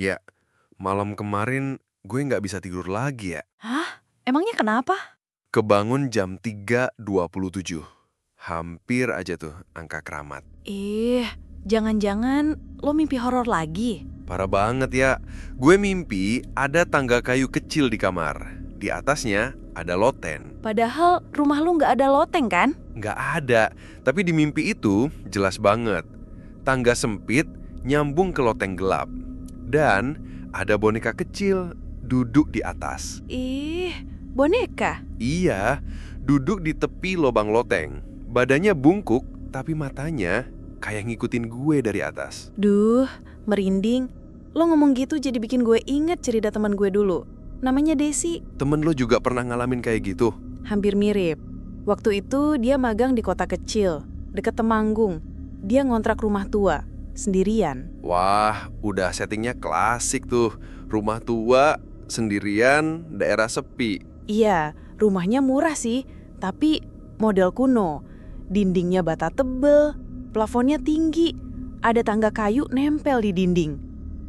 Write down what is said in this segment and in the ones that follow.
Ya, malam kemarin gue nggak bisa tidur lagi ya. Hah? Emangnya kenapa? Kebangun jam 3.27. Hampir aja tuh angka keramat. Jangan-jangan lo mimpi horor lagi? Parah banget ya. Gue mimpi ada tangga kayu kecil di kamar. Di atasnya ada loteng. Padahal rumah lo nggak ada loteng kan? Nggak ada, tapi di mimpi itu jelas banget. Tangga sempit nyambung ke loteng gelap. Dan ada boneka kecil duduk di atas. Boneka? Iya, duduk di tepi lubang loteng. Badannya bungkuk, tapi matanya kayak ngikutin gue dari atas. Duh, merinding. Lo ngomong gitu jadi bikin gue inget cerita teman gue dulu. Namanya Desi. Temen lo juga pernah ngalamin kayak gitu? Hampir mirip. Waktu itu dia magang di kota kecil, deket Temanggung. Dia ngontrak rumah tua, sendirian. Wah, udah settingnya klasik tuh. Rumah tua, sendirian, daerah sepi. Iya, rumahnya murah sih, tapi model kuno. Dindingnya bata tebel, plafonnya tinggi, ada tangga kayu nempel di dinding.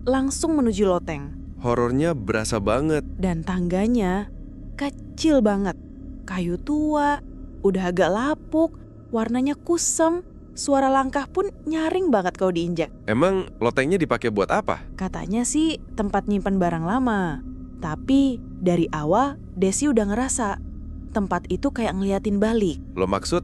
Langsung menuju loteng. Horornya berasa banget. Dan tangganya kecil banget. Kayu tua, udah agak lapuk, warnanya kusem. Suara langkah pun nyaring banget kalau diinjak. Emang lotengnya dipakai buat apa? Katanya sih tempat nyimpen barang lama. Tapi dari awal Desi udah ngerasa tempat itu kayak ngeliatin balik. Lo maksud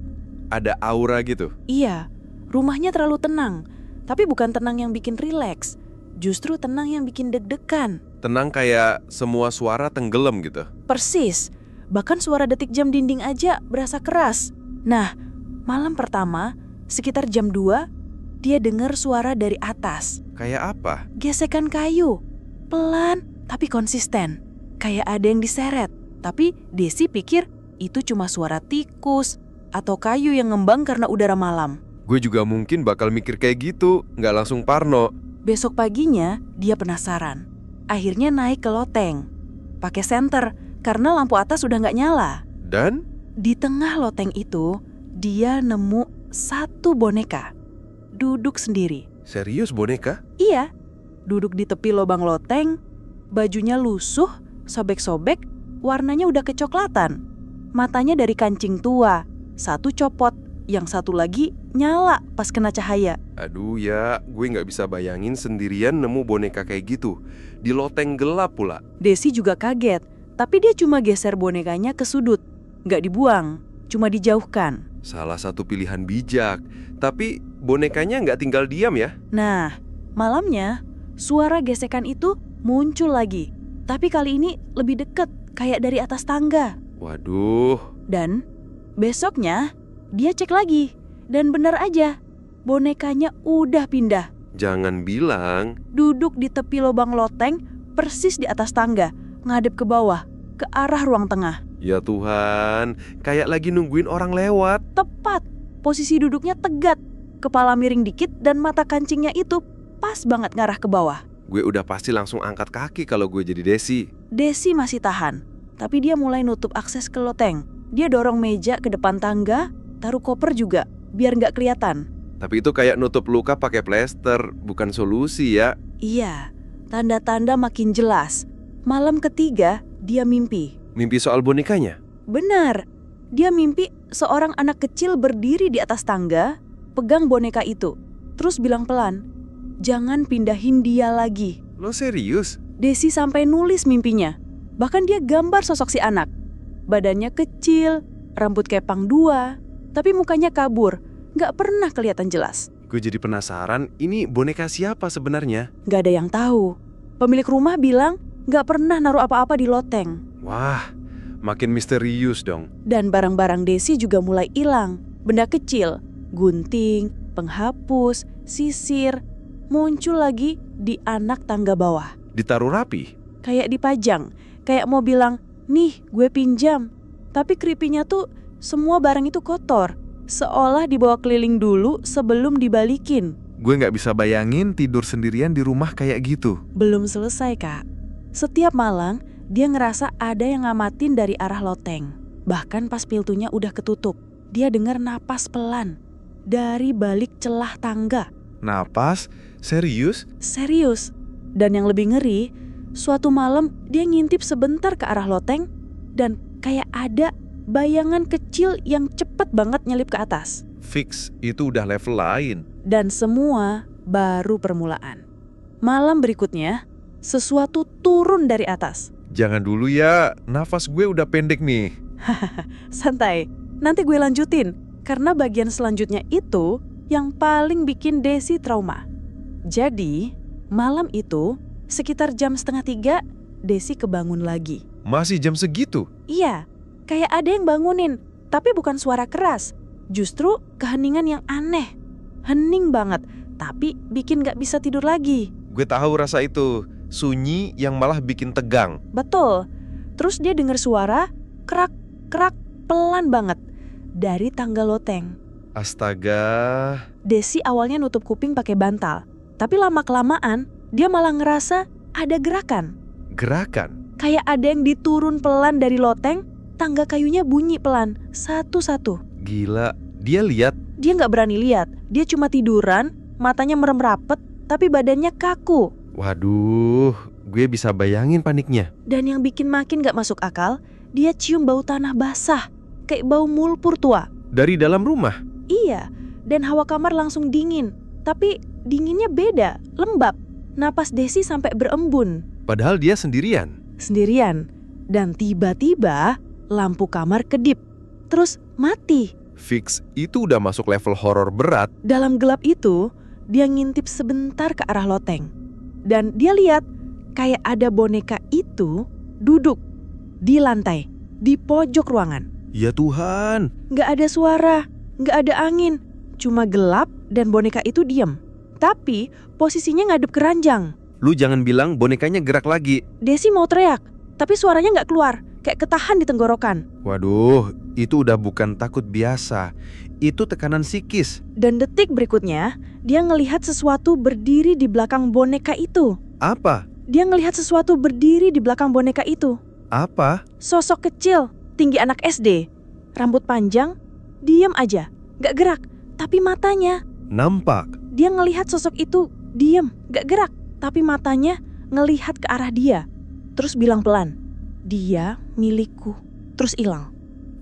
ada aura gitu? Iya, rumahnya terlalu tenang. Tapi bukan tenang yang bikin rileks. Justru tenang yang bikin deg-degan. Tenang kayak semua suara tenggelam gitu? Persis. Bahkan suara detik jam dinding aja berasa keras. Nah, malam pertama, sekitar jam 2, dia dengar suara dari atas. Kayak apa? Gesekan kayu. Pelan, tapi konsisten. Kayak ada yang diseret. Tapi Desi pikir itu cuma suara tikus atau kayu yang ngembang karena udara malam. Gue juga mungkin bakal mikir kayak gitu, nggak langsung parno. Besok paginya, dia penasaran. Akhirnya naik ke loteng. Pakai senter, karena lampu atas udah nggak nyala. Dan? Di tengah loteng itu, dia nemu satu boneka. Duduk sendiri. Serius boneka? Iya, duduk di tepi lubang loteng, bajunya lusuh, sobek-sobek, warnanya udah kecoklatan. Matanya dari kancing tua, satu copot, yang satu lagi nyala pas kena cahaya. Aduh ya, gue nggak bisa bayangin sendirian nemu boneka kayak gitu. Di loteng gelap pula. Desi juga kaget, tapi dia cuma geser bonekanya ke sudut. Nggak dibuang, cuma dijauhkan. Salah satu pilihan bijak. Tapi bonekanya nggak tinggal diam ya? Nah, malamnya suara gesekan itu muncul lagi. Tapi kali ini lebih deket, kayak dari atas tangga. Waduh. Dan besoknya dia cek lagi. Dan benar aja, bonekanya udah pindah. Jangan bilang. Duduk di tepi lubang loteng, persis di atas tangga, ngadep ke bawah, ke arah ruang tengah. Ya Tuhan, kayak lagi nungguin orang lewat. Tepat, posisi duduknya tegak, kepala miring dikit dan mata kancingnya itu pas banget ngarah ke bawah. Gue udah pasti langsung angkat kaki kalau gue jadi Desi. Desi masih tahan, tapi dia mulai nutup akses ke loteng. Dia dorong meja ke depan tangga, taruh koper juga, biar nggak kelihatan. Tapi itu kayak nutup luka pakai plester, bukan solusi ya. Iya, tanda-tanda makin jelas. Malam ketiga, dia mimpi. Mimpi soal bonekanya? Benar, dia mimpi seorang anak kecil berdiri di atas tangga, pegang boneka itu, terus bilang pelan, "Jangan pindahin dia lagi." Lo serius? Desi sampai nulis mimpinya. Bahkan dia gambar sosok si anak. Badannya kecil, rambut kepang 2, tapi mukanya kabur, nggak pernah kelihatan jelas. Gue jadi penasaran, ini boneka siapa sebenarnya? Nggak ada yang tahu. Pemilik rumah bilang nggak pernah naruh apa-apa di loteng. Wah, makin misterius dong. Dan barang-barang Desi juga mulai hilang. Benda kecil, gunting, penghapus, sisir, muncul lagi di anak tangga bawah. Ditaruh rapi? Kayak dipajang, kayak mau bilang, "Nih, gue pinjam." Tapi keripinya tuh semua barang itu kotor. Seolah dibawa keliling dulu sebelum dibalikin. Gue nggak bisa bayangin tidur sendirian di rumah kayak gitu. Belum selesai, Kak. Setiap malam, dia ngerasa ada yang ngamatin dari arah loteng. Bahkan pas pintunya udah ketutup, dia dengar napas pelan dari balik celah tangga. Napas? Serius? Serius, Dan yang lebih ngeri, suatu malam dia ngintip sebentar ke arah loteng dan kayak ada bayangan kecil yang cepat banget nyelip ke atas. Fix, itu udah level lain. Dan semua baru permulaan. Malam berikutnya, sesuatu turun dari atas. Jangan dulu ya, nafas gue udah pendek nih. Santai, nanti gue lanjutin. Karena bagian selanjutnya itu yang paling bikin Desi trauma. Jadi, malam itu sekitar jam 2:30 Desi kebangun lagi. Masih jam segitu? Iya, kayak ada yang bangunin, tapi bukan suara keras. Justru keheningan yang aneh. Hening banget, tapi bikin gak bisa tidur lagi. Gue tahu rasa itu, sunyi yang malah bikin tegang. Betul. Terus dia dengar suara kerak, kerak, pelan banget dari tangga loteng. Astaga. Desi awalnya nutup kuping pakai bantal, tapi lama-kelamaan dia malah ngerasa ada gerakan. Gerakan? Kayak ada yang diturun pelan dari loteng, tangga kayunya bunyi pelan, satu-satu. Gila, dia lihat. Dia nggak berani lihat, dia cuma tiduran, matanya merem rapet, tapi badannya kaku. Waduh, gue bisa bayangin paniknya. Dan yang bikin makin gak masuk akal, dia cium bau tanah basah, kayak bau mulpur tua. Dari dalam rumah? Iya, dan hawa kamar langsung dingin. Tapi dinginnya beda, lembab. Napas Desi sampai berembun. Padahal dia sendirian. Sendirian. Dan tiba-tiba lampu kamar kedip. Terus mati. Fix, itu udah masuk level horor berat. Dalam gelap itu, dia ngintip sebentar ke arah loteng. Dan dia lihat kayak ada boneka itu duduk di lantai, di pojok ruangan. Ya Tuhan. Nggak ada suara, nggak ada angin, cuma gelap dan boneka itu diam. Tapi posisinya ngadep ke ranjang. Lu jangan bilang bonekanya gerak lagi. Desi mau teriak, tapi suaranya nggak keluar, kayak ketahan di tenggorokan. Waduh, itu udah bukan takut biasa. Itu tekanan psikis. Dan detik berikutnya, dia ngelihat sesuatu berdiri di belakang boneka itu. Apa? Dia ngelihat sesuatu berdiri di belakang boneka itu. Apa? Sosok kecil, tinggi anak SD, rambut panjang, diam aja, nggak gerak. Tapi matanya, Nampak. dia ngelihat sosok itu diam, nggak gerak. Tapi matanya ngelihat ke arah dia. Terus bilang pelan, "Dia milikku." Terus hilang.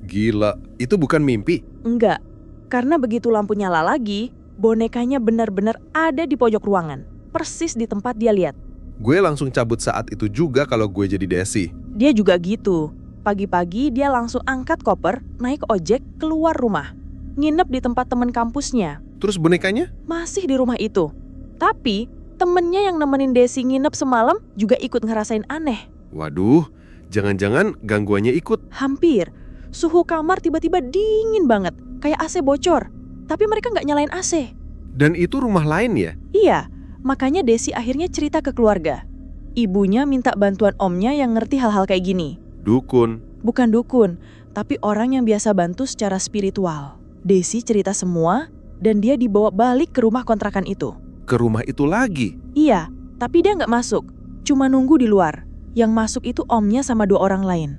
Gila, itu bukan mimpi. Enggak, karena begitu lampu nyala lagi, bonekanya benar-benar ada di pojok ruangan. Persis di tempat dia lihat. Gue langsung cabut saat itu juga kalau gue jadi Desi. Dia juga gitu. Pagi-pagi dia langsung angkat koper, naik ojek, keluar rumah. Nginep di tempat teman kampusnya. Terus bonekanya? Masih di rumah itu. Tapi temennya yang nemenin Desi nginep semalam juga ikut ngerasain aneh. Waduh, jangan-jangan gangguannya ikut. Hampir. Suhu kamar tiba-tiba dingin banget, kayak AC bocor. Tapi mereka nggak nyalain AC. Dan itu rumah lain ya? Iya, makanya Desi akhirnya cerita ke keluarga. Ibunya minta bantuan omnya yang ngerti hal-hal kayak gini. Dukun. Bukan dukun, tapi orang yang biasa bantu secara spiritual. Desi cerita semua dan dia dibawa balik ke rumah kontrakan itu. Ke rumah itu lagi? Iya, tapi dia nggak masuk, cuma nunggu di luar. Yang masuk itu omnya sama 2 orang lain.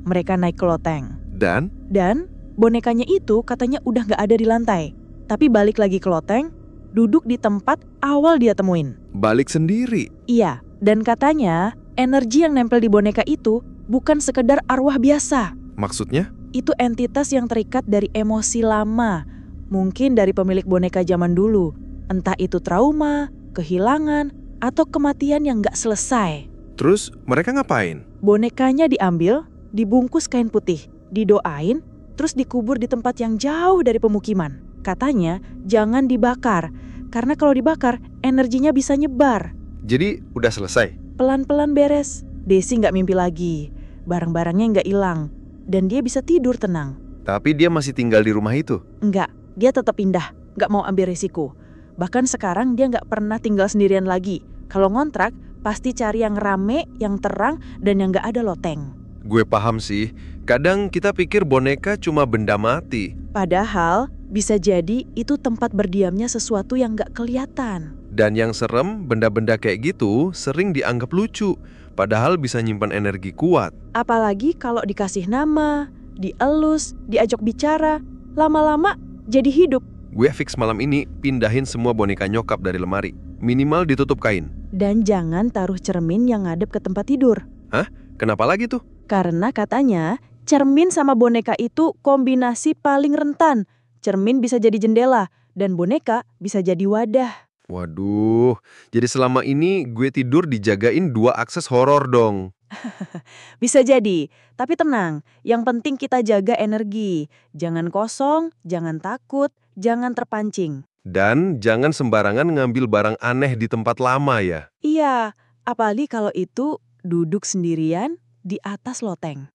Mereka naik ke loteng. Dan? Dan bonekanya itu katanya udah nggak ada di lantai. Tapi balik lagi ke loteng, duduk di tempat awal dia temuin. Balik sendiri? Iya, dan katanya energi yang nempel di boneka itu bukan sekedar arwah biasa. Maksudnya? Itu entitas yang terikat dari emosi lama. Mungkin dari pemilik boneka zaman dulu. Entah itu trauma, kehilangan, atau kematian yang nggak selesai. Terus mereka ngapain? Bonekanya diambil, dibungkus kain putih, didoain, terus dikubur di tempat yang jauh dari pemukiman. Katanya jangan dibakar, karena kalau dibakar energinya bisa nyebar. Jadi udah selesai? Pelan-pelan beres. Desi nggak mimpi lagi, barang-barangnya nggak hilang, dan dia bisa tidur tenang. Tapi dia masih tinggal di rumah itu? Enggak, dia tetap pindah, nggak mau ambil risiko. Bahkan sekarang dia nggak pernah tinggal sendirian lagi. Kalau ngontrak, pasti cari yang rame, yang terang, dan yang nggak ada loteng. Gue paham sih, kadang kita pikir boneka cuma benda mati. Padahal bisa jadi itu tempat berdiamnya sesuatu yang nggak kelihatan. Dan yang serem, benda-benda kayak gitu sering dianggap lucu, padahal bisa nyimpan energi kuat. Apalagi kalau dikasih nama, dielus, diajak bicara, lama-lama jadi hidup. Gue fix malam ini pindahin semua boneka nyokap dari lemari. Minimal ditutup kain. Dan jangan taruh cermin yang ngadep ke tempat tidur. Kenapa lagi tuh? Karena katanya cermin sama boneka itu kombinasi paling rentan. Cermin bisa jadi jendela dan boneka bisa jadi wadah. Waduh, jadi selama ini gue tidur dijagain 2 akses horor dong. Bisa jadi, tapi tenang. Yang penting kita jaga energi. Jangan kosong, jangan takut, jangan terpancing. Dan jangan sembarangan ngambil barang aneh di tempat lama ya. Iya, apalagi kalau itu duduk sendirian di atas loteng.